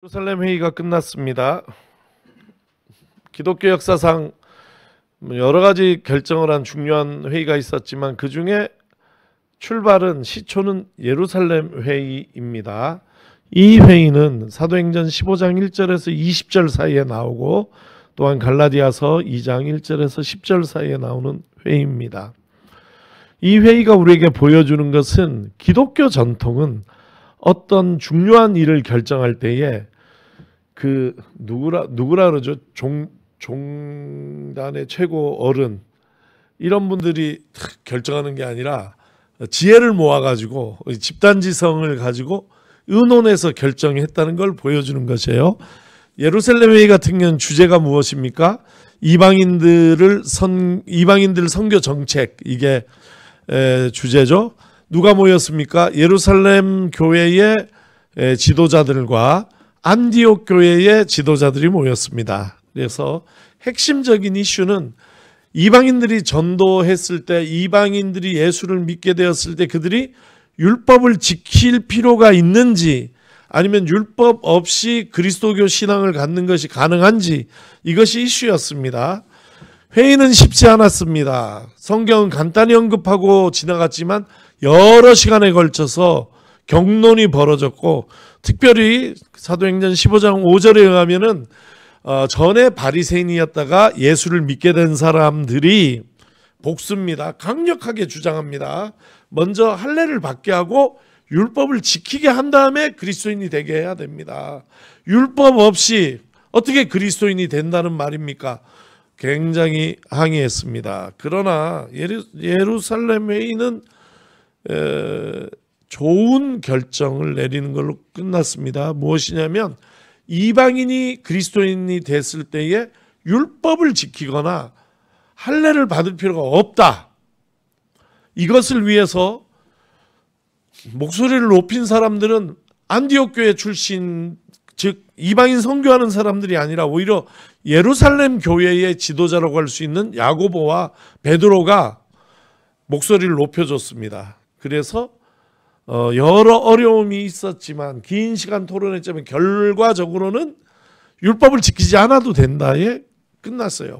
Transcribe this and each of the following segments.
예루살렘 회의가 끝났습니다. 기독교 역사상 여러 가지 결정을 한 중요한 회의가 있었지만 그 중에 출발은 시초는 예루살렘 회의입니다. 이 회의는 사도행전 15장 1절에서 20절 사이에 나오고 또한 갈라디아서 2장 1절에서 10절 사이에 나오는 회의입니다. 이 회의가 우리에게 보여주는 것은 기독교 전통은 어떤 중요한 일을 결정할 때에 그 누구라 그러죠? 종단의 최고 어른 이런 분들이 결정하는 게 아니라 지혜를 모아가지고 집단지성을 가지고 의논해서 결정했다는 걸 보여주는 것이에요. 예루살렘 회의 같은 경우는 주제가 무엇입니까? 이방인들 선교 정책, 이게 주제죠. 누가 모였습니까? 예루살렘 교회의 지도자들과 안디옥 교회의 지도자들이 모였습니다. 그래서 핵심적인 이슈는 이방인들이 전도했을 때, 이방인들이 예수를 믿게 되었을 때 그들이 율법을 지킬 필요가 있는지, 아니면 율법 없이 그리스도교 신앙을 갖는 것이 가능한지, 이것이 이슈였습니다. 회의는 쉽지 않았습니다. 성경은 간단히 언급하고 지나갔지만 여러 시간에 걸쳐서 격론이 벌어졌고, 특별히 사도행전 15장 5절에 의하면은 전에 바리새인이었다가 예수를 믿게 된 사람들이 복수입니다. 강력하게 주장합니다. 먼저 할례를 받게 하고 율법을 지키게 한 다음에 그리스도인이 되게 해야 됩니다. 율법 없이 어떻게 그리스도인이 된다는 말입니까? 굉장히 항의했습니다. 그러나 예루살렘 회의는 좋은 결정을 내리는 걸로 끝났습니다. 무엇이냐면 이방인이 그리스도인이 됐을 때에 율법을 지키거나 할례를 받을 필요가 없다. 이것을 위해서 목소리를 높인 사람들은 안디옥 교회 출신, 즉 이방인 선교하는 사람들이 아니라 오히려 예루살렘 교회의 지도자라고 할 수 있는 야고보와 베드로가 목소리를 높여줬습니다. 그래서 여러 어려움이 있었지만 긴 시간 토론했지만 결과적으로는 율법을 지키지 않아도 된다에 끝났어요.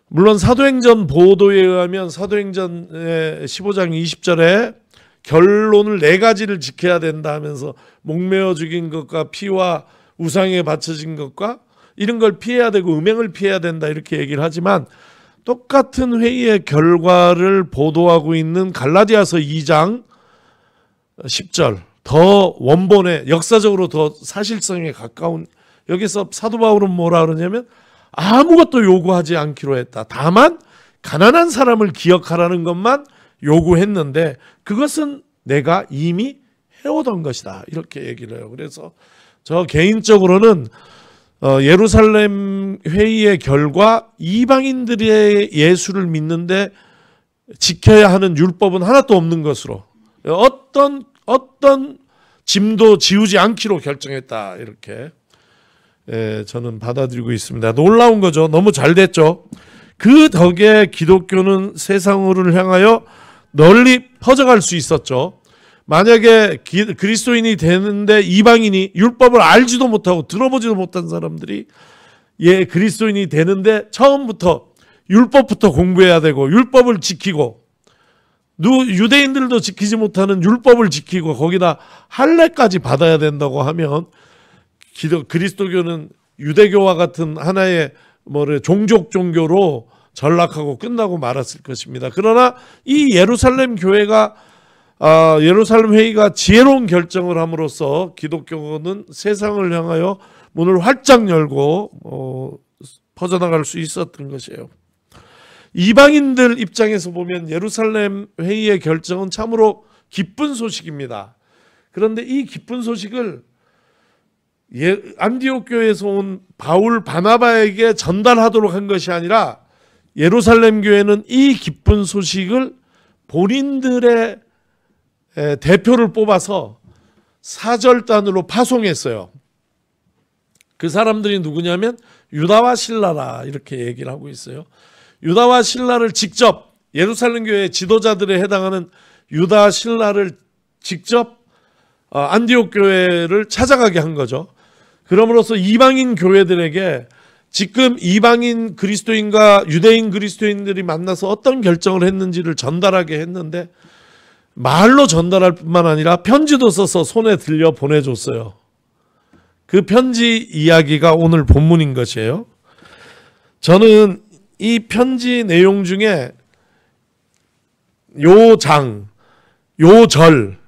물론 사도행전 보도에 의하면 사도행전의 15장 20절에 결론을 4가지를 지켜야 된다 하면서 목매어 죽인 것과 피와 우상에 바쳐진 것과 이런 걸 피해야 되고 음행을 피해야 된다 이렇게 얘기를 하지만, 똑같은 회의의 결과를 보도하고 있는 갈라디아서 2장 10절, 더 원본에 역사적으로 더 사실성에 가까운, 여기서 사도 바울은 뭐라 그러냐면 아무것도 요구하지 않기로 했다. 다만 가난한 사람을 기억하라는 것만 요구했는데 그것은 내가 이미 해오던 것이다. 이렇게 얘기를 해요. 그래서 저 개인적으로는 예루살렘 회의의 결과 이방인들의 예수를 믿는데 지켜야 하는 율법은 하나도 없는 것으로, 어떤 짐도 지우지 않기로 결정했다. 이렇게 저는 받아들이고 있습니다. 놀라운 거죠. 너무 잘 됐죠. 그 덕에 기독교는 세상을 향하여 널리 퍼져갈 수 있었죠. 만약에 그리스도인이 되는데 이방인이 율법을 알지도 못하고 들어보지도 못한 사람들이 그리스도인이 되는데 처음부터 율법부터 공부해야 되고 율법을 지키고, 유대인들도 지키지 못하는 율법을 지키고 거기다 할례까지 받아야 된다고 하면 그리스도교는 유대교와 같은 하나의 종족 종교로 전락하고 끝나고 말았을 것입니다. 그러나 이 예루살렘 회의가 지혜로운 결정을 함으로써 기독교는 세상을 향하여 문을 활짝 열고 퍼져나갈 수 있었던 것이에요. 이방인들 입장에서 보면 예루살렘 회의의 결정은 참으로 기쁜 소식입니다. 그런데 이 기쁜 소식을 안디옥 교회에서 온 바울 바나바에게 전달하도록 한 것이 아니라 예루살렘 교회는 이 기쁜 소식을 본인들의 대표를 뽑아서 사절단으로 파송했어요. 그 사람들이 누구냐면 유다와 실라라 이렇게 얘기를 하고 있어요. 유다와 실라를 직접, 예루살렘 교회 지도자들에 해당하는 유다 실라를 직접 안디옥 교회를 찾아가게 한 거죠. 그럼으로써 이방인 교회들에게 지금 이방인 그리스도인과 유대인 그리스도인들이 만나서 어떤 결정을 했는지를 전달하게 했는데, 말로 전달할 뿐만 아니라 편지도 써서 손에 들려 보내줬어요. 그 편지 이야기가 오늘 본문인 것이에요. 저는 이 편지 내용 중에 요 장, 요 절,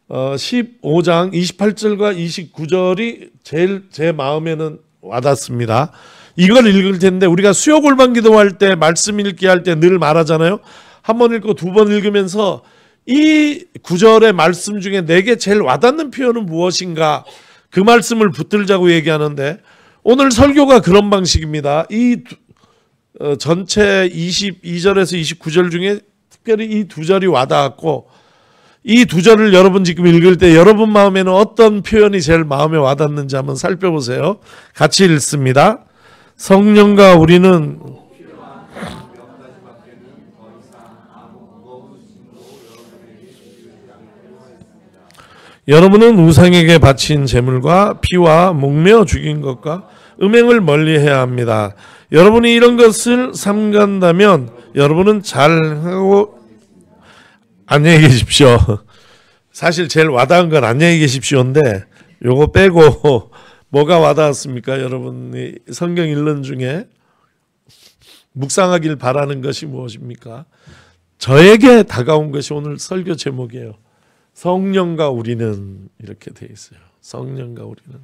15장 28절과 29절이 제일 제 마음에는 와닿습니다. 이걸 읽을 텐데, 우리가 수요 골방 기도할 때, 말씀 읽기 할 때 늘 말하잖아요. 한 번 읽고 두 번 읽으면서 이 구절의 말씀 중에 내게 제일 와닿는 표현은 무엇인가, 그 말씀을 붙들자고 얘기하는데, 오늘 설교가 그런 방식입니다. 이 전체 22절에서 29절 중에 특별히 이 두 절이 와닿았고, 이 두 절을 여러분 지금 읽을 때 여러분 마음에는 어떤 표현이 제일 마음에 와닿는지 한번 살펴보세요. 같이 읽습니다. 성령과 우리는 여러분은 우상에게 바친 제물과 피와 목매어 죽인 것과 음행을 멀리해야 합니다. 여러분이 이런 것을 삼간다면 여러분은 잘하고, 안녕히 계십시오. 사실 제일 와닿은 건 안녕히 계십시오인데, 요거 빼고 뭐가 와닿았습니까? 여러분이 성경 읽는 중에 묵상하길 바라는 것이 무엇입니까? 저에게 다가온 것이 오늘 설교 제목이에요. 성령과 우리는, 이렇게 돼 있어요. 성령과 우리는.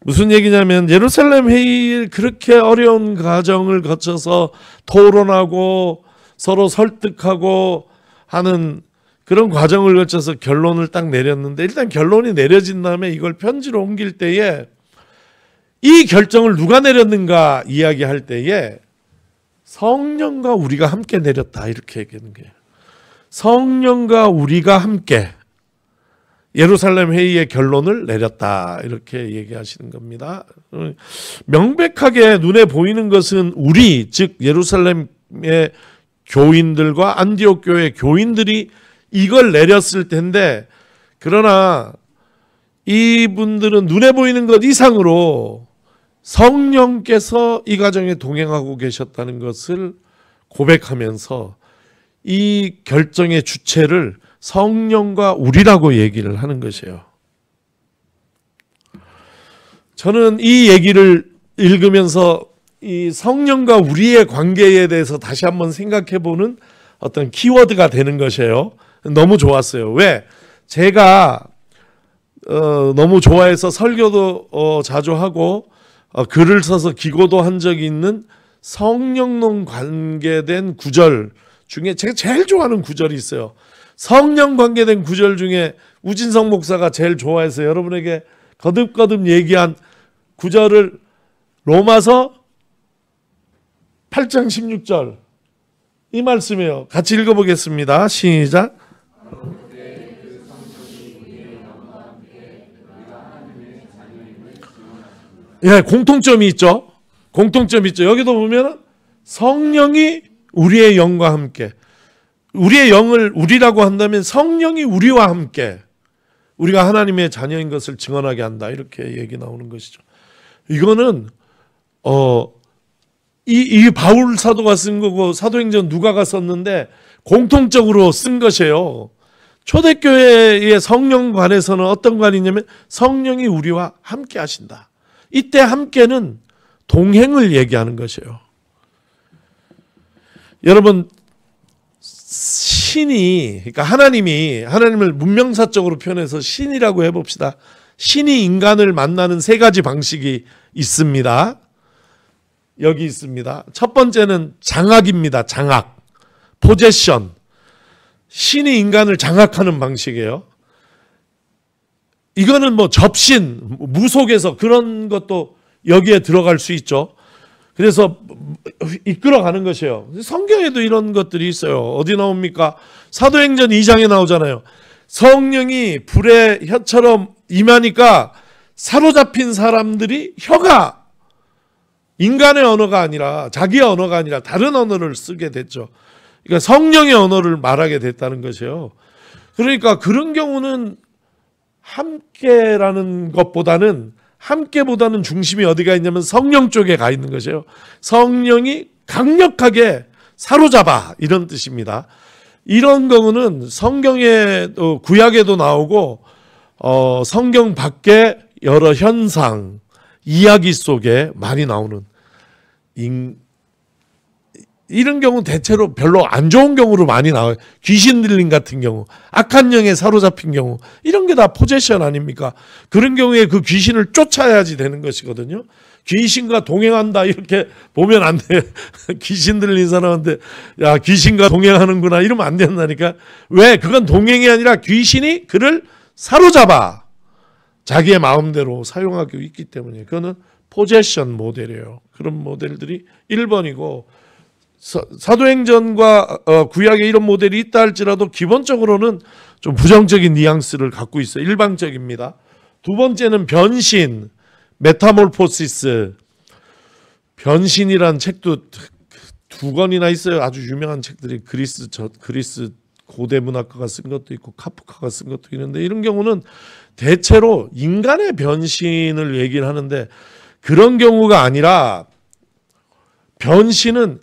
무슨 얘기냐면, 예루살렘 회의에 그렇게 어려운 과정을 거쳐서 토론하고 서로 설득하고 하는 그런 과정을 거쳐서 결론을 딱 내렸는데, 일단 결론이 내려진 다음에 이걸 편지로 옮길 때에 이 결정을 누가 내렸는가 이야기할 때에 성령과 우리가 함께 내렸다, 이렇게 얘기하는 거예요. 성령과 우리가 함께 예루살렘 회의의 결론을 내렸다, 이렇게 얘기하시는 겁니다. 명백하게 눈에 보이는 것은 우리, 즉 예루살렘의 교인들과 안디옥 교회 교인들이 이걸 내렸을 텐데, 그러나 이분들은 눈에 보이는 것 이상으로 성령께서 이 과정에 동행하고 계셨다는 것을 고백하면서 이 결정의 주체를 성령과 우리라고 얘기를 하는 것이에요. 저는 이 얘기를 읽으면서 이 성령과 우리의 관계에 대해서 다시 한번 생각해보는 어떤 키워드가 되는 것이에요. 너무 좋았어요. 왜? 제가 너무 좋아해서 설교도 자주 하고 글을 써서 기고도 한 적이 있는 성령론 관계된 구절 중에 제가 제일 좋아하는 구절이 있어요. 성령 관계된 구절 중에 우진성 목사가 제일 좋아해서 여러분에게 거듭거듭 얘기한 구절을 로마서 8장 16절 이 말씀이에요. 같이 읽어보겠습니다. 시작. 예, 공통점이 있죠. 공통점이 있죠. 여기도 보면 성령이 우리의 영과 함께, 우리의 영을 우리라고 한다면 성령이 우리와 함께 우리가 하나님의 자녀인 것을 증언하게 한다, 이렇게 얘기 나오는 것이죠. 이거는 이 바울 사도가 쓴 거고 사도행전 누가가 썼는데 공통적으로 쓴 것이에요. 초대교회의 성령 관에서는 어떤 관이냐면 성령이 우리와 함께 하신다. 이때 함께는 동행을 얘기하는 것이에요. 여러분, 신이, 그러니까 하나님을 문명사적으로 표현해서 신이라고 해봅시다. 신이 인간을 만나는 세 가지 방식이 있습니다. 여기 있습니다. 첫 번째는 장악입니다. 장악, 포제션. 신이 인간을 장악하는 방식이에요. 이거는 뭐 접신, 무속에서 그런 것도 여기에 들어갈 수 있죠. 그래서 이끌어가는 것이에요. 성경에도 이런 것들이 있어요. 어디 나옵니까? 사도행전 2장에 나오잖아요. 성령이 불의 혀처럼 임하니까 사로잡힌 사람들이 혀가 인간의 언어가 아니라, 자기의 언어가 아니라 다른 언어를 쓰게 됐죠. 그러니까 성령의 언어를 말하게 됐다는 것이에요. 그러니까 그런 경우는 함께라는 것보다는 함께보다는 중심이 어디가 있냐면 성령 쪽에 가 있는 것이에요. 성령이 강력하게 사로잡아, 이런 뜻입니다. 이런 경우는 성경에 구약에도 나오고 성경 밖에 여러 현상, 이야기 속에 많이 나오는 이런 경우는 대체로 별로 안 좋은 경우로 많이 나와요. 귀신 들린 같은 경우, 악한 영에 사로잡힌 경우, 이런 게 다 포제션 아닙니까? 그런 경우에 그 귀신을 쫓아야지 되는 것이거든요. 귀신과 동행한다 이렇게 보면 안 돼. 귀신 들린 사람한테 야, 귀신과 동행하는구나 이러면 안 된다니까. 왜? 그건 동행이 아니라 귀신이 그를 사로잡아 자기의 마음대로 사용하고 있기 때문에, 그거는 포제션 모델이에요. 그런 모델들이 1번이고, 사도행전과 구약에 이런 모델이 있다 할지라도 기본적으로는 좀 부정적인 뉘앙스를 갖고 있어요. 일방적입니다. 두 번째는 변신, 메타몰포시스. 변신이란 책도 두 권이나 있어요. 아주 유명한 책들이 그리스 고대 문학가가 쓴 것도 있고 카프카가 쓴 것도 있는데, 이런 경우는 대체로 인간의 변신을 얘기를 하는데, 그런 경우가 아니라 변신은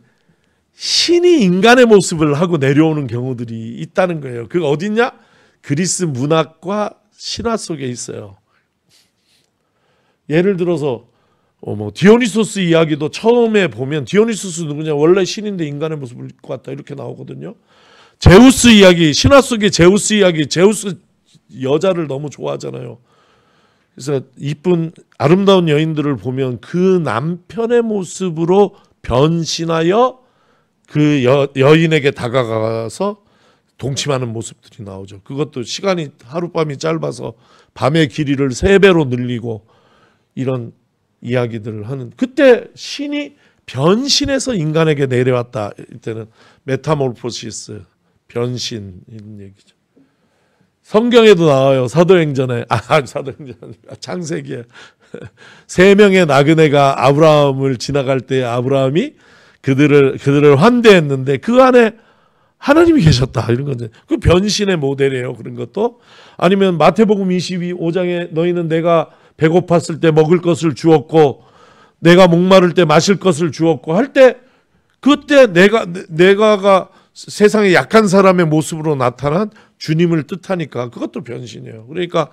신이 인간의 모습을 하고 내려오는 경우들이 있다는 거예요. 그게 어딨냐? 그리스 문학과 신화 속에 있어요. 예를 들어서 디오니소스 이야기도 처음에 보면 디오니소스 누구냐? 원래 신인데 인간의 모습을 입고 왔다 이렇게 나오거든요. 제우스 이야기, 신화 속의 제우스 이야기, 제우스 여자를 너무 좋아하잖아요. 그래서 이쁜 아름다운 여인들을 보면 그 남편의 모습으로 변신하여 그 여인에게 다가가서 동침하는 모습들이 나오죠. 그것도 시간이 하룻밤이 짧아서 밤의 길이를 3배로 늘리고 이런 이야기들을 하는, 그때 신이 변신해서 인간에게 내려왔다. 이때는 메타몰포시스, 변신, 이런 얘기죠. 성경에도 나와요. 사도행전에, 창세기에 3명의 나그네가 아브라함을 지나갈 때 아브라함이 그들을 환대했는데 그 안에 하나님이 계셨다, 이런 건데, 그 변신의 모델이에요. 그런 것도. 아니면 마태복음 22장에 너희는 내가 배고팠을 때 먹을 것을 주었고 내가 목마를 때 마실 것을 주었고 할 때, 그때 내가가 세상에 약한 사람의 모습으로 나타난 주님을 뜻하니까 그것도 변신이에요. 그러니까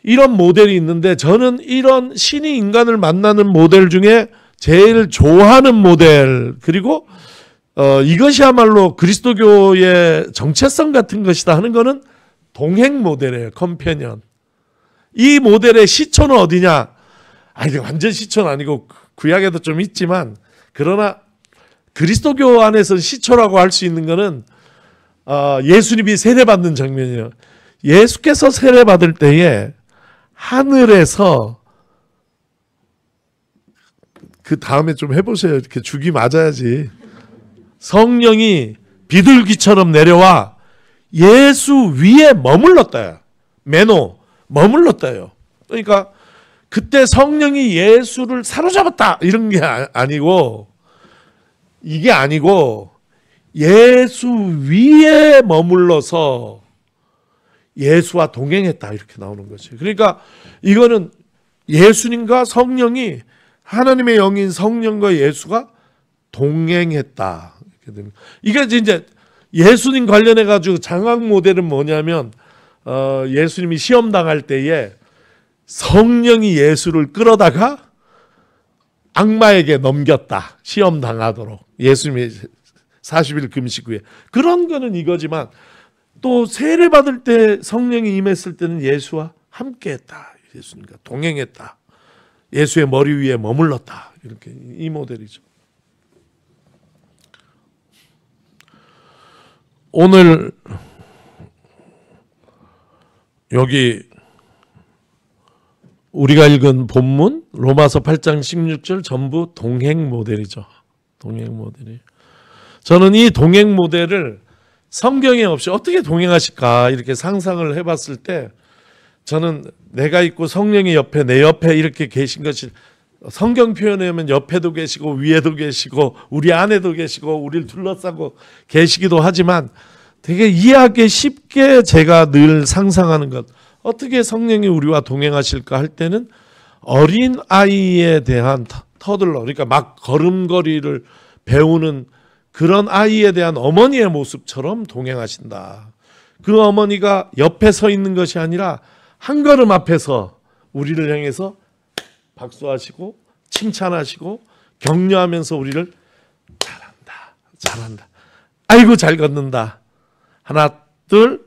이런 모델이 있는데, 저는 이런 신이 인간을 만나는 모델 중에 제일 좋아하는 모델, 그리고 이것이야말로 그리스도교의 정체성 같은 것이다 하는 거는 동행 모델이에요. 컴패니언. 이 모델의 시초는 어디냐? 이게 완전 시초는 아니고 구약에도 좀 있지만, 그러나 그리스도교 안에서는 시초라고 할 수 있는 거는 예수님이 세례받는 장면이에요. 예수께서 세례받을 때에 하늘에서, 그 다음에 좀 해보세요. 이렇게 죽이 맞아야지. 성령이 비둘기처럼 내려와 예수 위에 머물렀다요. 머물렀다요. 그러니까 그때 성령이 예수를 사로잡았다 이런 게 아니고, 이게 아니고 예수 위에 머물러서 예수와 동행했다 이렇게 나오는 거죠. 그러니까 이거는 예수님과 성령이, 하나님의 영인 성령과 예수가 동행했다 이렇게 됩니다. 이게 이제 예수님 관련해 가지고 장학 모델은 뭐냐면, 예수님이 시험 당할 때에 성령이 예수를 끌어다가 악마에게 넘겼다, 시험 당하도록. 예수님이 40일 금식 후에. 그런 거는 이거지만, 또 세례 받을 때 성령이 임했을 때는 예수와 함께했다, 예수님과 동행했다, 예수의 머리 위에 머물렀다, 이렇게 이 모델이죠. 오늘 여기 우리가 읽은 본문 로마서 8장 16절 전부 동행 모델이죠. 동행 모델이. 저는 이 동행 모델을 성경에 없이 어떻게 동행하실까 이렇게 상상을 해봤을 때, 저는 내가 있고 성령이 옆에, 내 옆에 이렇게 계신 것이, 성경 표현에 하면 옆에도 계시고 위에도 계시고 우리 안에도 계시고 우리를 둘러싸고 계시기도 하지만, 되게 이해하기 쉽게 제가 늘 상상하는 것, 어떻게 성령이 우리와 동행하실까 할 때는 어린 아이에 대한 터들러, 그러니까 막 걸음걸이를 배우는 그런 아이에 대한 어머니의 모습처럼 동행하신다. 그 어머니가 옆에 서 있는 것이 아니라 한 걸음 앞에서 우리를 향해서 박수하시고 칭찬하시고 격려하면서 우리를 잘한다, 잘한다, 아이고 잘 걷는다, 하나 둘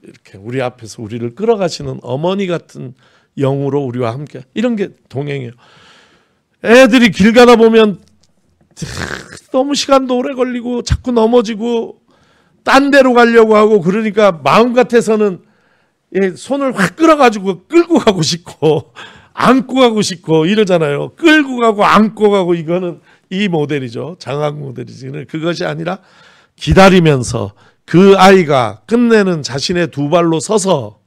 이렇게 우리 앞에서 우리를 끌어가시는 어머니 같은 영으로 우리와 함께, 이런 게 동행이에요. 애들이 길 가다 보면 너무 시간도 오래 걸리고 자꾸 넘어지고 딴 데로 가려고 하고, 그러니까 마음 같아서는 손을 확 끌어가지고 끌고 가고 싶고 안고 가고 싶고 이러잖아요. 끌고 가고 안고 가고, 이거는 이 모델이죠. 장학 모델이지. 그것이 아니라 기다리면서 그 아이가 끝내는 자신의 두 발로 서서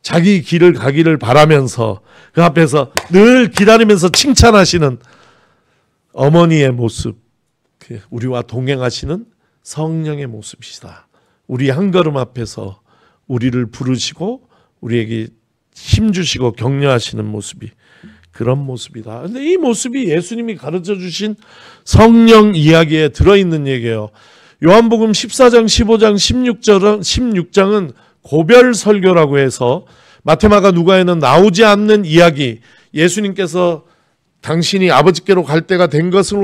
자기 길을 가기를 바라면서 그 앞에서 늘 기다리면서 칭찬하시는 어머니의 모습, 우리와 동행하시는 성령의 모습이시다. 우리 한 걸음 앞에서 우리를 부르시고 우리에게 힘주시고 격려하시는 모습이 그런 모습이다. 그런데 이 모습이 예수님이 가르쳐 주신 성령 이야기에 들어있는 얘기예요. 요한복음 14장, 15장, 16장은 고별 설교라고 해서 마태, 마가, 누가에는 나오지 않는 이야기, 예수님께서 당신이 아버지께로 갈 때가 된 것을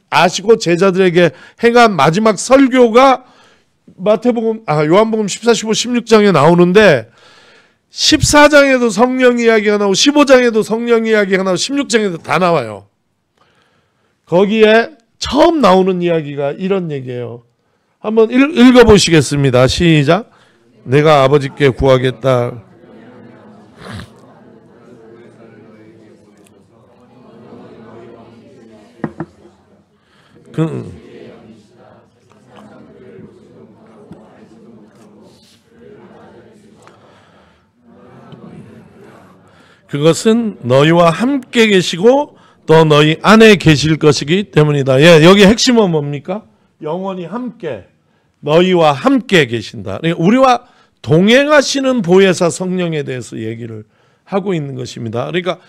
아시고 제자들에게 행한 마지막 설교가 요한복음 14, 15, 16장에 나오는데, 14장에도 성령 이야기가 나오고 15장에도 성령 이야기가 나오고 16장에도 다 나와요. 거기에 처음 나오는 이야기가 이런 얘기예요. 한번 읽어보시겠습니다. 시작. 내가 아버지께 구하겠다. 그것은 너희와 함께 계시고 또 너희 안에 계실 것이기 때문이다. 여기 핵심은 뭡니까? 영원히 함께, 너희와 함께 계신다. 그러니까 우리와 동행하시는 보혜사 성령에 대해서 얘기를 하고 있는 것입니다. 그러니까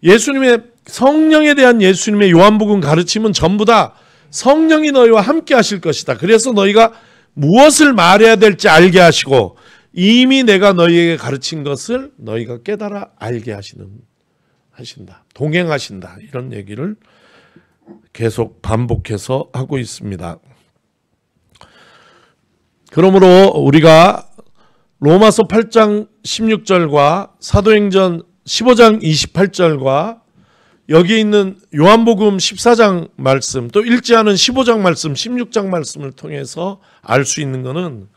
예수님의 성령에 대한 예수님의 요한복음 가르침은 전부 다 성령이 너희와 함께 하실 것이다. 그래서 너희가 무엇을 말해야 될지 알게 하시고 이미 내가 너희에게 가르친 것을 너희가 깨달아 알게 하신다. 동행하신다. 이런 얘기를 계속 반복해서 하고 있습니다. 그러므로 우리가 로마서 8장 16절과 사도행전 15장 28절과 여기 있는 요한복음 14장 말씀, 또 읽지 않은 15장 말씀, 16장 말씀을 통해서 알 수 있는 것은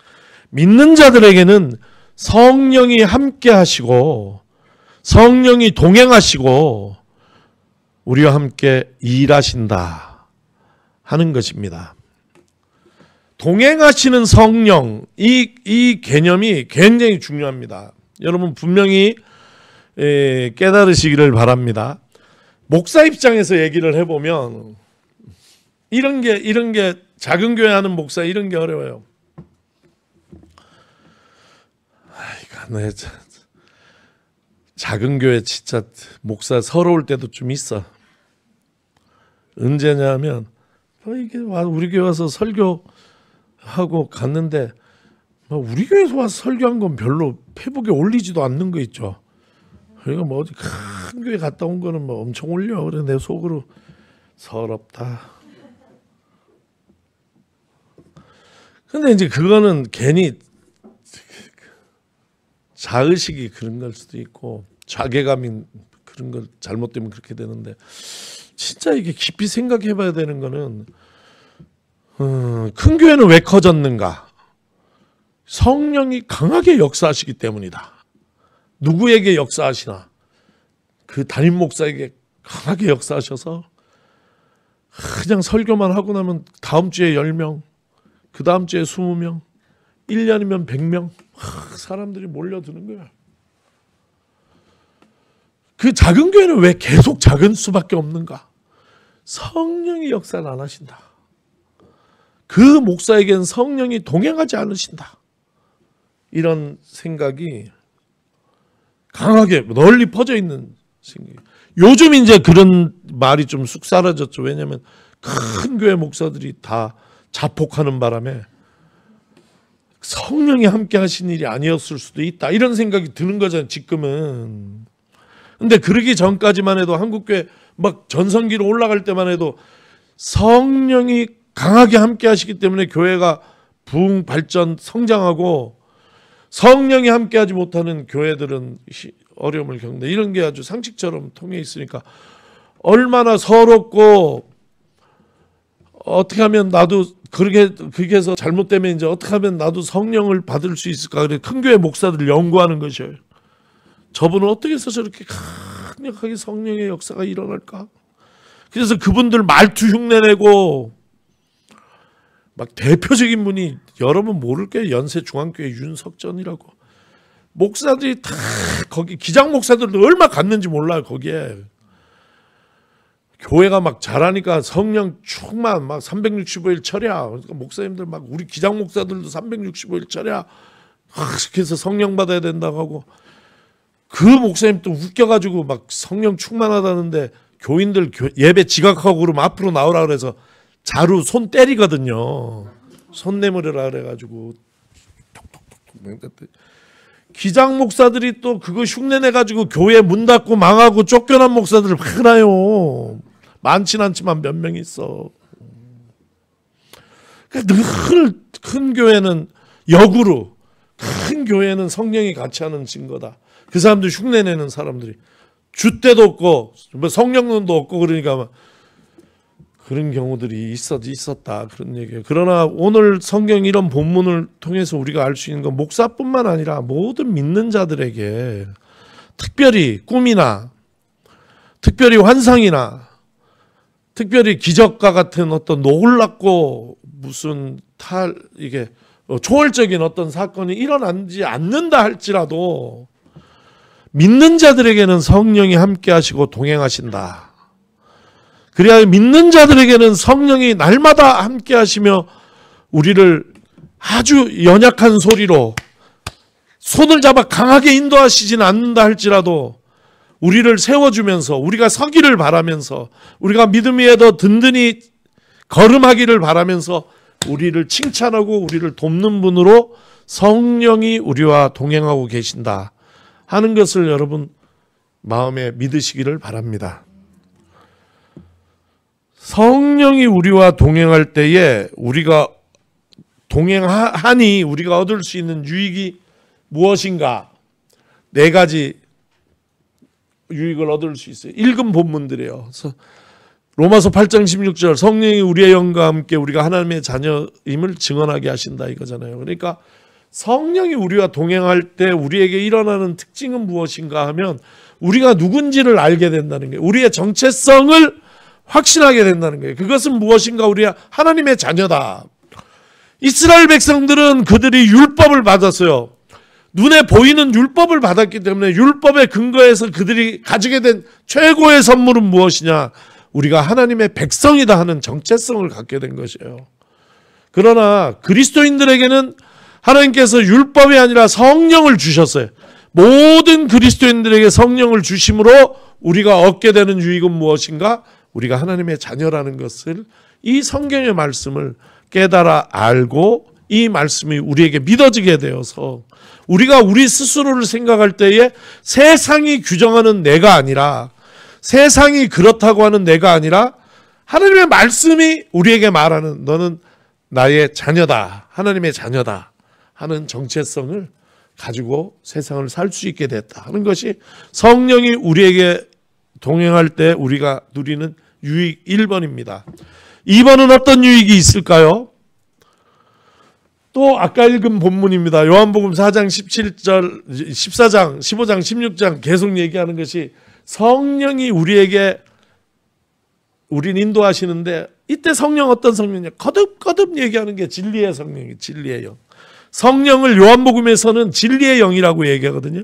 믿는 자들에게는 성령이 함께 하시고 성령이 동행하시고 우리와 함께 일하신다 하는 것입니다. 동행하시는 성령, 이 개념이 굉장히 중요합니다. 여러분 분명히 깨달으시기를 바랍니다. 목사 입장에서 얘기를 해보면 이런 게 작은 교회 하는 목사 이런 게 어려워요. 작은 교회 진짜 목사 서러울 때도 좀 있어. 언제냐면 이게 우리 교회 와서 설교하고 갔는데 우리 교회에서 와서 설교한 건 별로 페북에 올리지도 않는 거 있죠. 그러니까 어디 큰 교회 갔다 온 거는 엄청 올려. 그래 내 속으로 서럽다. 근데 이제 그거는 괜히 자의식이 그런 걸 수도 있고 자괴감이 그런 걸 잘못되면 그렇게 되는데, 진짜 이게 깊이 생각해 봐야 되는 거는 큰 교회는 왜 커졌는가? 성령이 강하게 역사하시기 때문이다. 누구에게 역사하시나? 그 담임 목사에게 강하게 역사하셔서 그냥 설교만 하고 나면 다음 주에 10명, 그 다음 주에 20명, 1년이면 100명 사람들이 몰려드는 거야. 그 작은 교회는 왜 계속 작은 수밖에 없는가? 성령이 역사를 안 하신다. 그 목사에게는 성령이 동행하지 않으신다. 이런 생각이 강하게 널리 퍼져 있는 요즘 이제 그런 말이 좀 쑥 사라졌죠. 왜냐하면 큰 교회 목사들이 다 자폭하는 바람에 성령이 함께 하신 일이 아니었을 수도 있다, 이런 생각이 드는 거잖아요, 지금은. 근데 그러기 전까지만 해도 한국교회 막 전성기로 올라갈 때만 해도 성령이 강하게 함께 하시기 때문에 교회가 부흥, 발전, 성장하고, 성령이 함께 하지 못하는 교회들은 어려움을 겪는다, 이런 게 아주 상식처럼 통해 있으니까 얼마나 서럽고, 어떻게 하면 나도 그렇게 해서 잘못되면 이제 어떻게 하면 나도 성령을 받을 수 있을까, 그래 큰 교회 목사들 연구하는 것이에요. 저분은 어떻게 해서 저렇게 강력하게 성령의 역사가 일어날까? 그래서 그분들 말투 흉내내고, 막 대표적인 분이 여러분 모를 게 연세중앙교회 윤석전이라고, 목사들이 다 거기 기장 목사들도 얼마 갔는지 몰라요. 거기에 교회가 막 잘하니까 성령 충만 막 365일 철야, 그러니까 목사님들 막 우리 기장 목사들도 365일 철야 해서 성령 받아야 된다고 하고, 그 목사님 또 웃겨가지고 막 성령 충만하다는데 교인들 예배 지각하고 그러면 앞으로 나오라 그래서 자루 손 때리거든요. 손 내밀으라 그래가지고 톡톡톡톡. 기장 목사들이 또 그거 흉내내가지고 교회 문 닫고 망하고 쫓겨난 목사들 많아요. 많진 않지만 몇 명 있어. 그러니까 늘 큰 교회는 역으로, 큰 교회는 성령이 같이 하는 증거다. 그 사람들 흉내내는 사람들이 줏대도 없고 성령론도 없고, 그러니까 막 그런 경우들이 있었다, 그런 얘기예요. 그러나 오늘 성경 이런 본문을 통해서 우리가 알 수 있는 건 목사뿐만 아니라 모든 믿는 자들에게 특별히 꿈이나 특별히 환상이나 특별히 기적과 같은 어떤 놀랍고 무슨 이게 초월적인 어떤 사건이 일어나지 않는다 할지라도 믿는 자들에게는 성령이 함께 하시고 동행하신다. 그래야 믿는 자들에게는 성령이 날마다 함께 하시며 우리를 아주 연약한 소리로 손을 잡아 강하게 인도하시진 않는다 할지라도 우리를 세워주면서, 우리가 서기를 바라면서, 우리가 믿음 위에 더 든든히 걸음하기를 바라면서 우리를 칭찬하고 우리를 돕는 분으로 성령이 우리와 동행하고 계신다 하는 것을 여러분 마음에 믿으시기를 바랍니다. 성령이 우리와 동행할 때에 우리가 동행하니 우리가 얻을 수 있는 유익이 무엇인가? 4가지 유익을 얻을 수 있어요. 읽은 본문들이에요. 로마서 8장 16절, 성령이 우리의 영과 함께 우리가 하나님의 자녀임을 증언하게 하신다, 이거잖아요. 그러니까 성령이 우리와 동행할 때 우리에게 일어나는 특징은 무엇인가 하면 우리가 누군지를 알게 된다는 거예요. 우리의 정체성을 확신하게 된다는 거예요. 그것은 무엇인가? 우리가 하나님의 자녀다. 이스라엘 백성들은 그들이 율법을 받았어요. 눈에 보이는 율법을 받았기 때문에 율법에 근거해서 그들이 가지게 된 최고의 선물은 무엇이냐? 우리가 하나님의 백성이다 하는 정체성을 갖게 된 것이에요. 그러나 그리스도인들에게는 하나님께서 율법이 아니라 성령을 주셨어요. 모든 그리스도인들에게 성령을 주심으로 우리가 얻게 되는 유익은 무엇인가? 우리가 하나님의 자녀라는 것을, 이 성경의 말씀을 깨달아 알고 이 말씀이 우리에게 믿어지게 되어서 우리가 우리 스스로를 생각할 때에 세상이 규정하는 내가 아니라, 세상이 그렇다고 하는 내가 아니라 하나님의 말씀이 우리에게 말하는 너는 나의 자녀다, 하나님의 자녀다 하는 정체성을 가지고 세상을 살 수 있게 됐다 하는 것이 성령이 우리에게 동행할 때 우리가 누리는 유익 1번입니다. 2번은 어떤 유익이 있을까요? 또 아까 읽은 본문입니다. 요한복음 4장 17절, 14장, 15장, 16장 계속 얘기하는 것이 성령이 우리를 인도하시는데, 이때 성령 어떤 성령이냐? 거듭거듭 얘기하는 게 진리의 성령이에요. 진리의 영. 성령을 요한복음에서는 진리의 영이라고 얘기하거든요.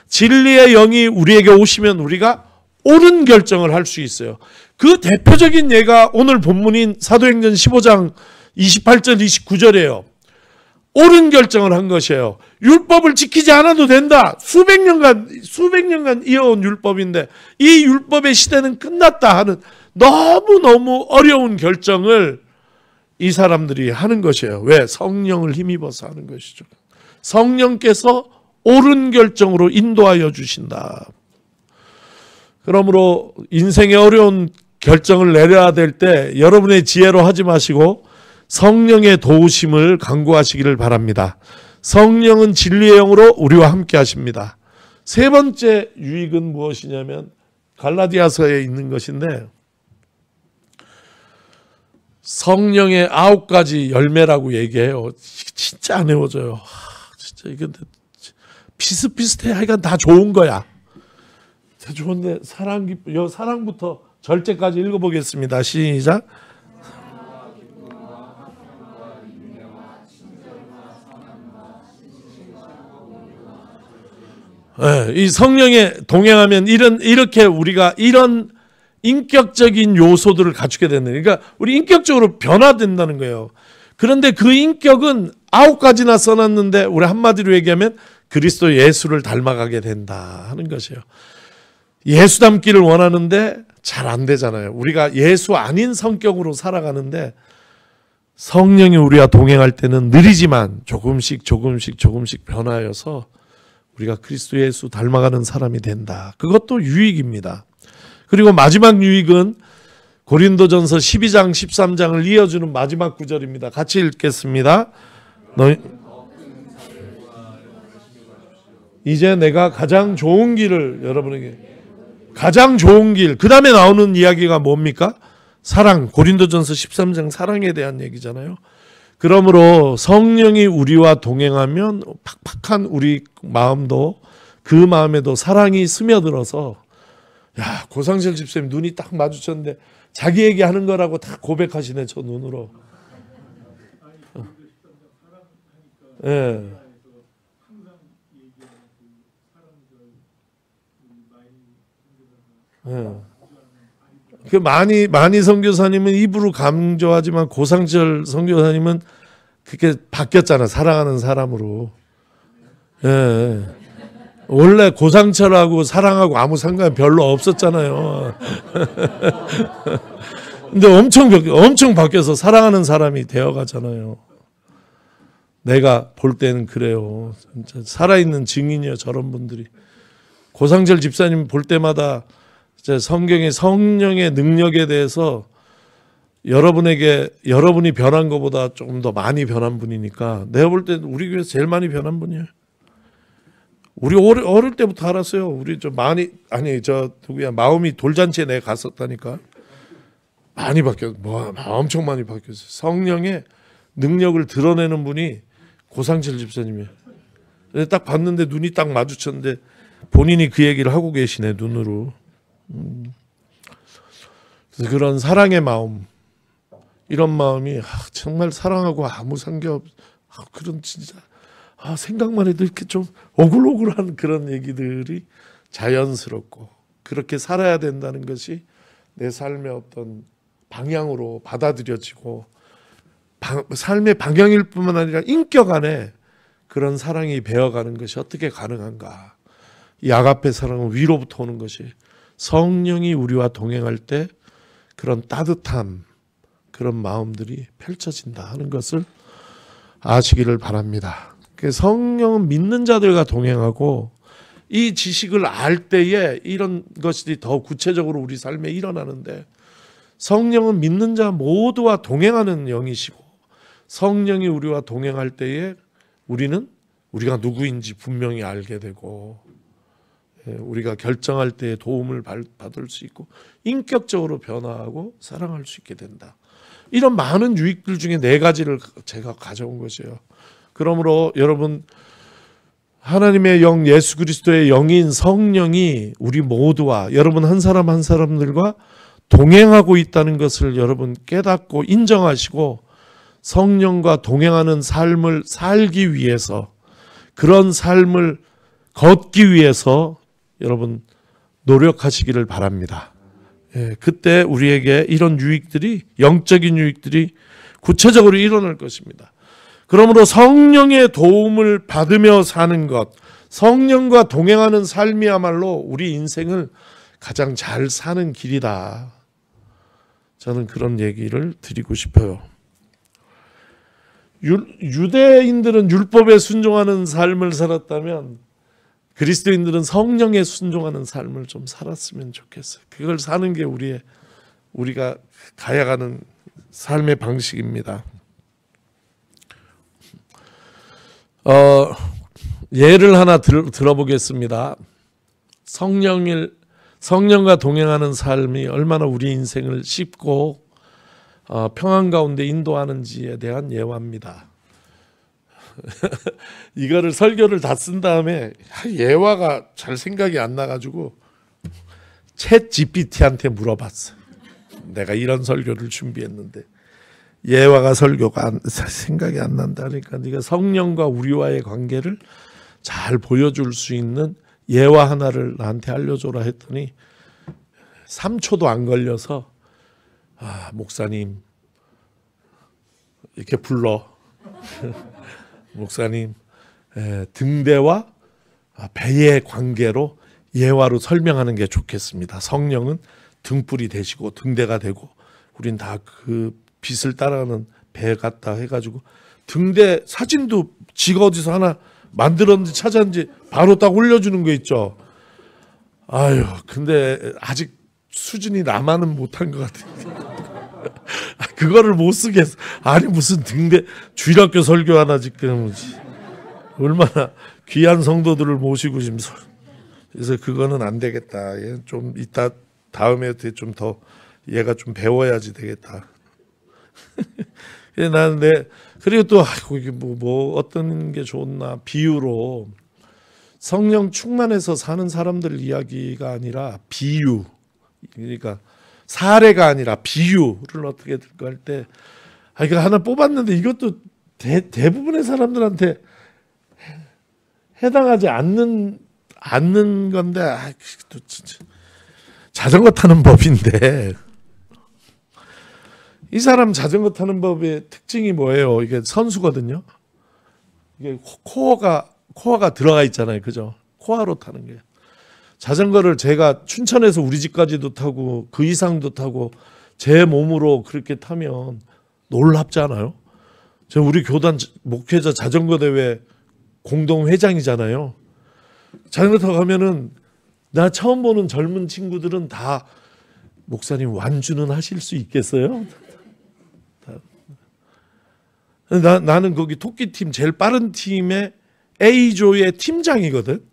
진리의 영이 우리에게 오시면 우리가 옳은 결정을 할 수 있어요. 그 대표적인 예가 오늘 본문인 사도행전 15장 28절 29절이에요. 옳은 결정을 한 것이에요. 율법을 지키지 않아도 된다. 수백 년간 이어온 율법인데 이 율법의 시대는 끝났다 하는 너무너무 어려운 결정을 이 사람들이 하는 것이에요. 왜? 성령을 힘입어서 하는 것이죠. 성령께서 옳은 결정으로 인도하여 주신다. 그러므로 인생의 어려운 결정을 내려야 될 때 여러분의 지혜로 하지 마시고 성령의 도우심을 간구하시기를 바랍니다. 성령은 진리의 영으로 우리와 함께 하십니다. 세 번째 유익은 무엇이냐면 갈라디아서에 있는 것인데 성령의 9가지 열매라고 얘기해요. 진짜 안 외워져요. 진짜 이게 비슷비슷해. 하여간 다 좋은 거야. 다 좋은데 사랑부터 절제까지 읽어보겠습니다. 시작. 네, 이 성령에 동행하면 이렇게 우리가 이런 인격적인 요소들을 갖추게 되는, 그러니까 우리 인격적으로 변화된다는 거예요. 그런데 그 인격은 9가지나 써놨는데 우리 한마디로 얘기하면 그리스도 예수를 닮아가게 된다 하는 것이에요. 예수 닮기를 원하는데 잘 안 되잖아요. 우리가 예수 아닌 성격으로 살아가는데 성령이 우리와 동행할 때는 느리지만 조금씩 변화하여서 우리가 그리스도 예수 닮아가는 사람이 된다. 그것도 유익입니다. 그리고 마지막 유익은 고린도전서 12장 13장을 이어주는 마지막 구절입니다. 같이 읽겠습니다. 이제 내가 가장 좋은 길을 여러분에게, 가장 좋은 길, 그 다음에 나오는 이야기가 뭡니까? 사랑. 고린도전서 13장 사랑에 대한 얘기잖아요. 그러므로 성령이 우리와 동행하면 팍팍한 우리 마음도 그 마음에도 사랑이 스며들어서, 야, 고상철 집사님 눈이 딱 마주쳤는데 자기 얘기하는 거라고 다 고백하시네. 저 눈으로. 예. 예. 그 많이 선교사님은 입으로 강조하지만 고상철 선교사님은 그렇게 바뀌었잖아. 사랑하는 사람으로. 예. 원래 고상철하고 사랑하고 아무 상관이 별로 없었잖아요. 근데 엄청 바뀌어서 사랑하는 사람이 되어가잖아요. 내가 볼 때는 그래요. 진짜 살아있는 증인이에요. 저런 분들이. 고상철 집사님 볼 때마다 성경의 성령의 능력에 대해서 여러분이 변한 것보다 조금 더 많이 변한 분이니까 내가 볼 때는 우리 교회에서 제일 많이 변한 분이에요. 우리 어릴 때부터 알았어요. 우리 마음이 돌잔치에 내가 갔었다니까. 많이 바뀌었어. 엄청 많이 바뀌었어요. 성령의 능력을 드러내는 분이 고상철 집사님이에요. 딱 봤는데 눈이 딱 마주쳤는데 본인이 그 얘기를 하고 계시네, 눈으로. 그래서 그런 사랑의 마음, 이런 마음이 정말 사랑하고 아무 상관 그런 진짜 생각만 해도 이렇게 좀 오글오글한 그런 얘기들이 자연스럽고 그렇게 살아야 된다는 것이 내 삶의 어떤 방향으로 받아들여지고 삶의 방향일 뿐만 아니라 인격 안에 그런 사랑이 배어가는 것이 어떻게 가능한가. 이 아가페 사랑은 위로부터 오는 것이 성령이 우리와 동행할 때 그런 따뜻함, 그런 마음들이 펼쳐진다 하는 것을 아시기를 바랍니다. 성령은 믿는 자들과 동행하고 이 지식을 알 때에 이런 것이 더 구체적으로 우리 삶에 일어나는데, 성령은 믿는 자 모두와 동행하는 영이시고 성령이 우리와 동행할 때에 우리가 누구인지 분명히 알게 되고 우리가 결정할 때에 도움을 받을 수 있고 인격적으로 변화하고 사랑할 수 있게 된다. 이런 많은 유익들 중에 4가지를 제가 가져온 것이에요. 그러므로 여러분, 하나님의 영, 예수 그리스도의 영인 성령이 우리 모두와 여러분 한 사람 한 사람들과 동행하고 있다는 것을 여러분 깨닫고 인정하시고 성령과 동행하는 삶을 살기 위해서, 그런 삶을 걷기 위해서 여러분 노력하시기를 바랍니다. 그때 우리에게 이런 유익들이, 영적인 유익들이 구체적으로 일어날 것입니다. 그러므로 성령의 도움을 받으며 사는 것, 성령과 동행하는 삶이야말로 우리 인생을 가장 잘 사는 길이다. 저는 그런 얘기를 드리고 싶어요. 유대인들은 율법에 순종하는 삶을 살았다면 그리스도인들은 성령에 순종하는 삶을 좀 살았으면 좋겠어요. 그걸 사는 게 우리가 가야 하는 삶의 방식입니다. 예를 하나 들어보겠습니다. 성령과 동행하는 삶이 얼마나 우리 인생을 쉽고 평안 가운데 인도하는지에 대한 예화입니다. 이거를 설교를 다 쓴 다음에 예화가 잘 생각이 안 나가지고 챗 GPT한테 물어봤어요. 내가 이런 설교를 준비했는데 예화가 설교가 생각이 안 난다니까 네가 성령과 우리와의 관계를 잘 보여줄 수 있는 예화 하나를 나한테 알려줘라 했더니 3초도 안 걸려서 목사님 이렇게 불러 목사님 등대와 배의 관계로 예화로 설명하는 게 좋겠습니다. 성령은 등불이 되시고 등대가 되고 우린 다 그 빛을 따라가는 배 같다 해가지고 등대 사진도 지가 어디서 하나 만들었는지 찾았는지 바로 딱 올려주는 거 있죠. 아유 근데 아직 수준이 나만은 못한 것 같아요. 그거를 못 쓰겠어. 아니 무슨 등대 주일학교 설교 하나 지금 얼마나 귀한 성도들을 모시고 지금 그래서 그거는 안 되겠다. 좀 이따 다음에 좀 더 얘가 좀 배워야지 되겠다. 나는 그리고 또 이게 뭐 어떤 게 좋나 비유로 성령 충만해서 사는 사람들 이야기가 아니라 비유 그러니까 사례가 아니라 비유를 어떻게 들까 할 때 이거 하나 뽑았는데 이것도 대부분의 사람들한테 해당하지 않는 건데 또 진짜 자전거 타는 법인데 이 사람 자전거 타는 법의 특징이 뭐예요? 이게 선수거든요. 이게 코어가 들어가 있잖아요, 그죠? 코어로 타는 게. 자전거를 제가 춘천에서 우리 집까지도 타고 그 이상도 타고 제 몸으로 그렇게 타면 놀랍지 않아요? 저 우리 교단 목회자 자전거 대회 공동 회장이잖아요. 자전거 타고 가면은 나 처음 보는 젊은 친구들은 다 목사님 완주는 하실 수 있겠어요? 나는 거기 토끼팀 제일 빠른 팀의 A조의 팀장이거든.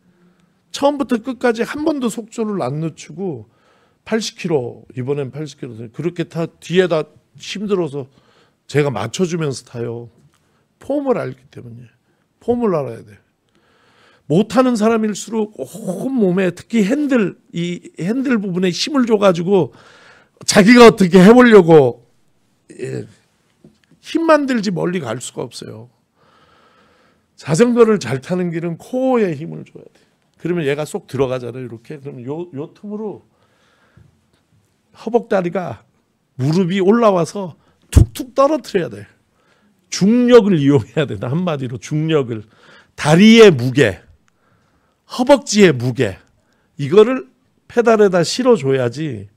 처음부터 끝까지 한 번도 속도를 안 늦추고 80km 이번엔 80km 그렇게 뒤에다 힘들어서 제가 맞춰주면서 타요. 폼을 알기 때문에 폼을 알아야 돼. 못하는 사람일수록 온 몸에 특히 이 핸들 부분에 힘을 줘가지고 자기가 어떻게 해보려고 힘만 들지 멀리 갈 수가 없어요. 자전거를 잘 타는 길은 코어에 힘을 줘야 돼. 그러면 얘가 쏙 들어가잖아요. 이렇게 그러면 요 틈으로 허벅다리가 무릎이 올라와서 툭툭 떨어뜨려야 돼. 중력을 이용해야 된다. 한마디로 중력을 다리의 무게, 허벅지의 무게 이거를 페달에다 실어줘야지.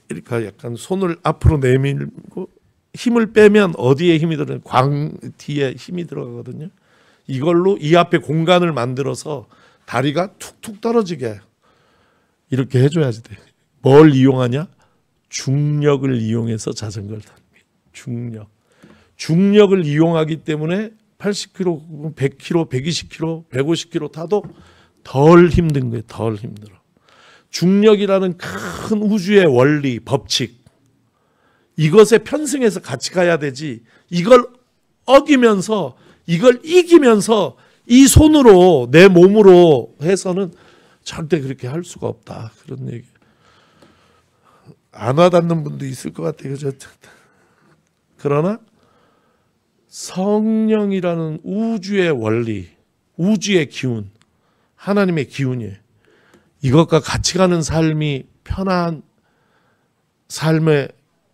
이렇게 약간 손을 앞으로 내밀고 힘을 빼면 어디에 힘이 들어요? 광 뒤에 힘이 들어가거든요. 이걸로 이 앞에 공간을 만들어서 다리가 툭툭 떨어지게 이렇게 해줘야지 돼. 뭘 이용하냐? 중력을 이용해서 자전거를 타는 거예요. 중력을 이용하기 때문에 80km, 100km, 120km, 150km 타도 덜 힘든 거예요. 덜 힘들어. 중력이라는 큰 우주의 원리, 법칙 이것에 편승해서 같이 가야 되지. 이걸 어기면서 이걸 이기면서 이 손으로 내 몸으로 해서는 절대 그렇게 할 수가 없다. 그런 얘기. 안 와닿는 분도 있을 것 같아요. 그러나 성령이라는 우주의 원리, 우주의 기운, 하나님의 기운이에요. 이것과 같이 가는 삶이 편한 삶의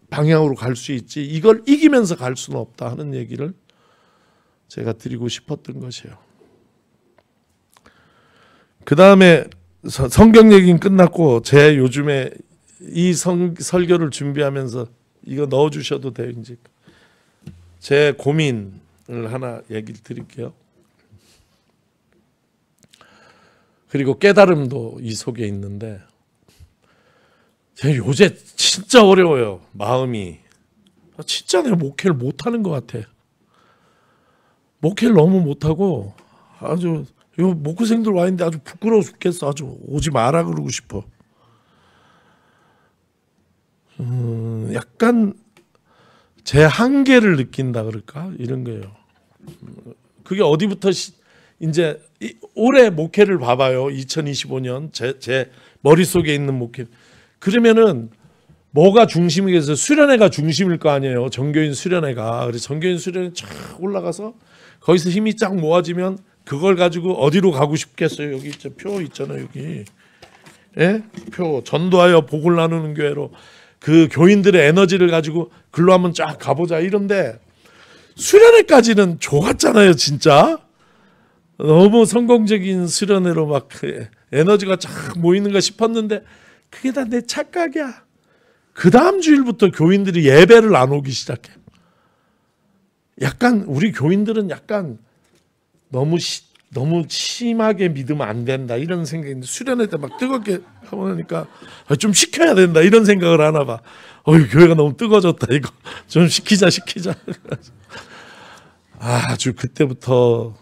방향으로 갈 수 있지 이걸 이기면서 갈 수는 없다 하는 얘기를 제가 드리고 싶었던 것이에요. 그 다음에 성경 얘기는 끝났고, 제 요즘에 이 설교를 준비하면서 이거 넣어주셔도 돼요. 이제 제 고민을 하나 얘기를 드릴게요. 그리고 깨달음도 이 속에 있는데, 제가 요새 진짜 어려워요. 마음이. 진짜 내가 목회를 못하는 것 같아. 목회를 너무 못하고 아주, 요 목회생들 와 있는데 아주 부끄러워 죽겠어. 아주 오지 마라 그러고 싶어. 약간 제 한계를 느낀다 그럴까? 이런 거예요. 그게 어디부터 이제 올해 목회를 봐봐요. 2025년 제 머릿속에 있는 목회. 그러면은 뭐가 중심이겠어요? 수련회가 중심일 거 아니에요. 정교인 수련회가. 그래서 정교인 수련회 쫙 올라가서 거기서 힘이 쫙 모아지면 그걸 가지고 어디로 가고 싶겠어요? 여기 표 있잖아요. 여기. 예? 표. 전도하여 복을 나누는 교회로. 그 교인들의 에너지를 가지고 글로 한번 쫙 가보자 이런데, 수련회까지는 좋았잖아요. 진짜 너무 성공적인 수련회로 막 에너지가 쫙 모이는가 싶었는데, 그게 다 내 착각이야. 그 다음 주일부터 교인들이 예배를 안 오기 시작해. 약간 우리 교인들은 약간 너무 심하게 믿으면 안 된다 이런 생각인데, 수련회 때 막 뜨겁게 하고 나니까 좀 식혀야 된다 이런 생각을 하나 봐. 교회가 너무 뜨거워졌다, 이거 좀 식히자. 아주 그때부터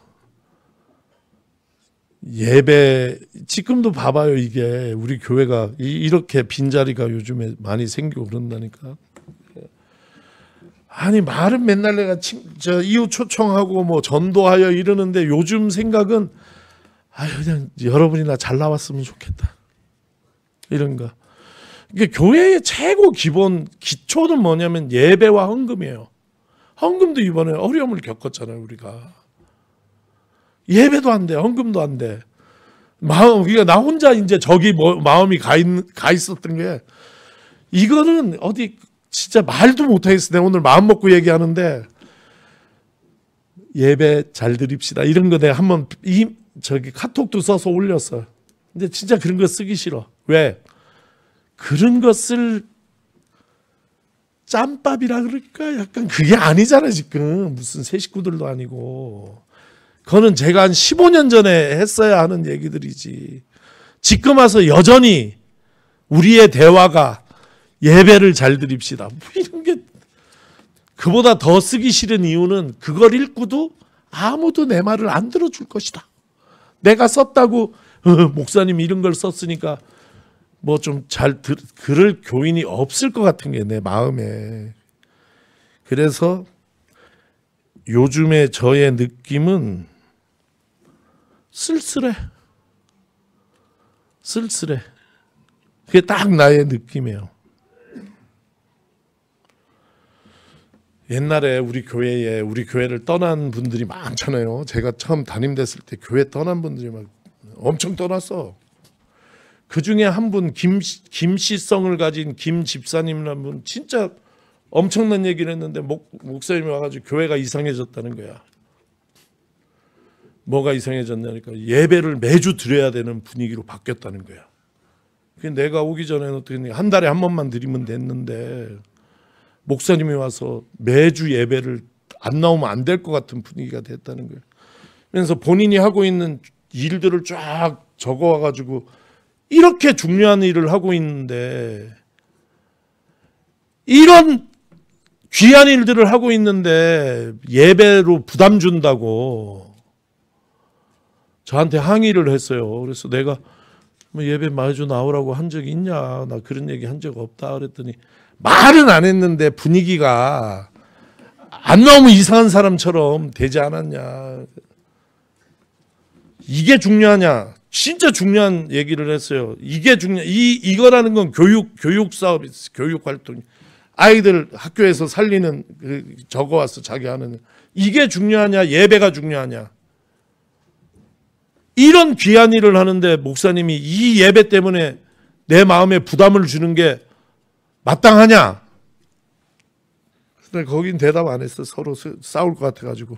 예배, 지금도 봐봐요. 이게 우리 교회가 이렇게 빈자리가 요즘에 많이 생기고 그런다니까. 아니, 말은 맨날 내가 이웃 초청하고 뭐 전도하여 이러는데, 요즘 생각은 그냥 여러분이나 잘 나왔으면 좋겠다, 이런 거. 이게 교회의 최고 기본 기초는 뭐냐면 예배와 헌금이에요. 헌금도 이번에 어려움을 겪었잖아요. 우리가 예배도 안 돼, 헌금도 안 돼. 그러니까 나 혼자 이제 저기 마음이 가 있었던 게, 이거는 어디 진짜 말도 못하겠어. 내가 오늘 마음 먹고 얘기하는데, 예배 잘 드립시다 이런 거 내가 한번 저기 카톡도 써서 올렸어. 근데 진짜 그런 거 쓰기 싫어. 왜? 그런 것을 짬밥이라 그럴까? 약간 그게 아니잖아. 지금 무슨 새 식구들도 아니고. 그거는 제가 한 15년 전에 했어야 하는 얘기들이지. 지금 와서 여전히 우리의 대화가 예배를 잘 드립시다, 뭐 이런 게, 그보다 더 쓰기 싫은 이유는 그걸 읽고도 아무도 내 말을 안 들어줄 것이다. 내가 썼다고 목사님 이런 걸 썼으니까 뭐 좀 잘 들을 교인이 없을 것 같은 게 내 마음에. 그래서 요즘에 저의 느낌은 쓸쓸해. 그게 딱 나의 느낌이에요. 옛날에 우리 교회를 떠난 분들이 많잖아요. 제가 처음 담임됐을 때 교회 떠난 분들이 막 엄청 떠났어. 그 중에 한 분, 김씨성을 가진 김 집사님이라는 분, 진짜 엄청난 얘기를 했는데, 목사님이 와가지고 교회가 이상해졌다는 거야. 뭐가 이상해졌냐니까, 예배를 매주 드려야 되는 분위기로 바뀌었다는 거야. 내가 오기 전에는 어떻게 한 달에 한 번만 드리면 됐는데, 목사님이 와서 매주 예배를 안 나오면 안 될 것 같은 분위기가 됐다는 거예요. 그래서 본인이 하고 있는 일들을 쫙 적어와가지고, 이렇게 중요한 일을 하고 있는데, 이런 귀한 일들을 하고 있는데 예배로 부담 준다고 저한테 항의를 했어요. 그래서 내가 뭐 예배 매주 나오라고 한 적이 있냐, 나 그런 얘기 한 적 없다 그랬더니, 말은 안 했는데 분위기가 안 나오면 이상한 사람처럼 되지 않았냐. 이게 중요하냐? 진짜 중요한 얘기를 했어요. 이게 이거라는 건 교육 사업, 교육 활동, 아이들 학교에서 살리는 적어왔어, 자기 하는. 이게 중요하냐, 예배가 중요하냐? 이런 귀한 일을 하는데 목사님이 이 예배 때문에 내 마음에 부담을 주는 게 마땅하냐? 근데 거긴 대답 안 했어. 서로 싸울 것 같아가지고.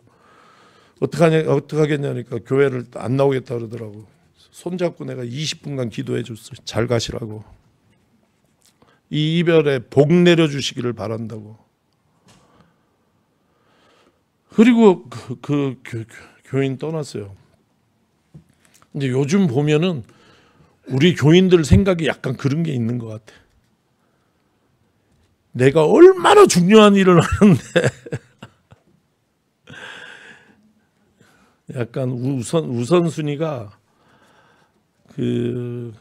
어떡하겠냐니까 교회를 안 나오겠다 그러더라고. 손잡고 내가 20분간 기도해 줬어. 잘 가시라고. 이 이별에 복 내려주시기를 바란다고. 그리고 그 교인 떠났어요. 근데 요즘 보면은 우리 교인들 생각이 약간 그런 게 있는 것 같아. 내가 얼마나 중요한 일을 하는데 약간 우선순위가 그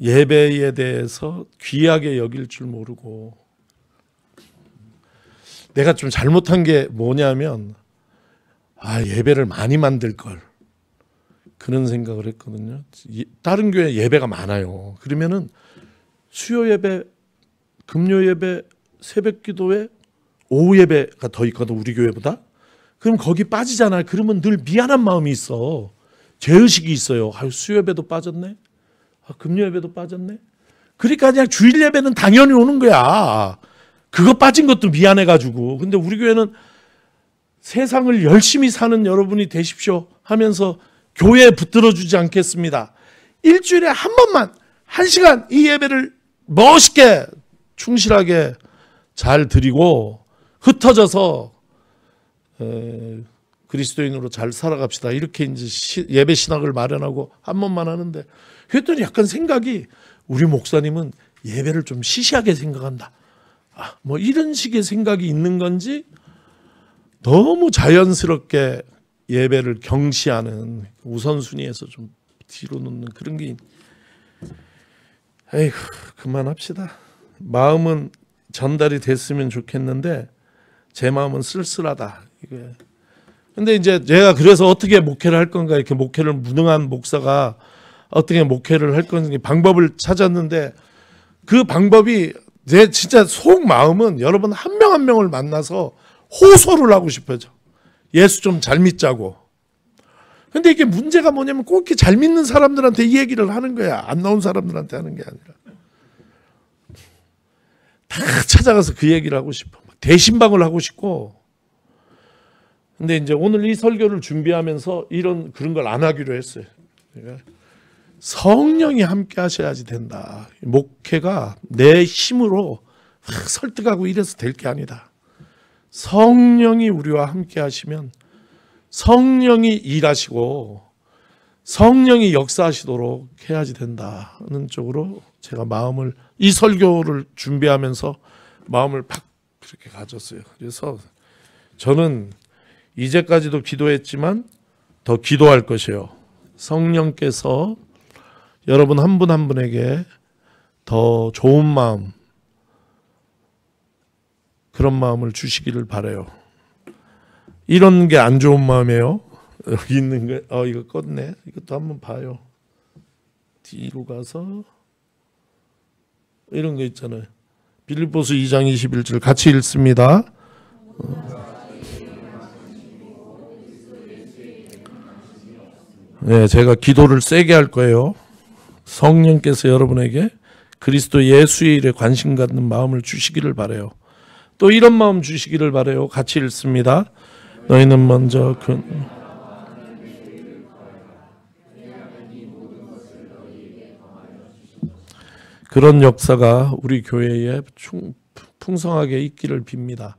예배에 대해서 귀하게 여길 줄 모르고, 내가 좀 잘못한 게 뭐냐면 예배를 많이 만들 걸, 그런 생각을 했거든요. 다른 교회 예배가 많아요. 그러면은 수요 예배, 금요 예배, 새벽 기도회, 오후 예배가 더 있거든, 우리 교회보다. 그럼 거기 빠지잖아요. 그러면 늘 미안한 마음이 있어. 죄의식이 있어요. 수요 예배도 빠졌네. 금요 예배도 빠졌네. 그러니까 그냥 주일 예배는 당연히 오는 거야. 그거 빠진 것도 미안해가지고. 근데 우리 교회는 세상을 열심히 사는 여러분이 되십시오 하면서 교회에 붙들어주지 않겠습니다. 일주일에 한 번만, 1시간 이 예배를 멋있게 충실하게 잘 드리고 흩어져서 그리스도인으로 잘 살아갑시다. 이렇게 이제 예배 신학을 마련하고 한 번만 하는데, 그랬더니 약간 생각이, 우리 목사님은 예배를 좀 시시하게 생각한다. 뭐 이런 식의 생각이 있는 건지, 너무 자연스럽게 예배를 경시하는, 우선순위에서 좀 뒤로 놓는 그런 게. 에이구, 그만합시다. 마음은 전달이 됐으면 좋겠는데 제 마음은 쓸쓸하다. 이게. 근데 이제 제가 그래서 어떻게 목회를 할 건가, 이렇게 목회를 무능한 목사가 어떻게 목회를 할 건지 방법을 찾았는데, 그 방법이 제 진짜 속 마음은 여러분 한 명 한 명을 만나서 호소를 하고 싶어요. 예수 좀 잘 믿자고. 근데 이게 문제가 뭐냐면 꼭 이렇게 잘 믿는 사람들한테 이 얘기를 하는 거야. 안 나온 사람들한테 하는 게 아니라. 다 찾아가서 그 얘기를 하고 싶어. 대신방을 하고 싶고. 근데 이제 오늘 이 설교를 준비하면서 그런 걸 안 하기로 했어요. 그러니까 성령이 함께 하셔야지 된다. 목회가 내 힘으로 설득하고 이래서 될 게 아니다. 성령이 우리와 함께 하시면 성령이 일하시고 성령이 역사하시도록 해야지 된다는 쪽으로 제가 마음을, 이 설교를 준비하면서 마음을 팍 그렇게 가졌어요. 그래서 저는 이제까지도 기도했지만 더 기도할 것이요. 성령께서 여러분 한 분 한 분에게 더 좋은 마음, 그런 마음을 주시기를 바라요. 이런 게 안 좋은 마음이에요. 여기 있는 거, 이거 껐네. 이것도 한번 봐요. 뒤로 가서 이런 거 있잖아요. 빌립보서 2장 21절 같이 읽습니다. 네, 제가 기도를 세게 할 거예요. 성령께서 여러분에게 그리스도 예수의 일에 관심 갖는 마음을 주시기를 바라요. 또 이런 마음 주시기를 바라요. 같이 읽습니다. 너희는 먼저 그런 역사가 우리 교회에 풍성하게 있기를 빕니다.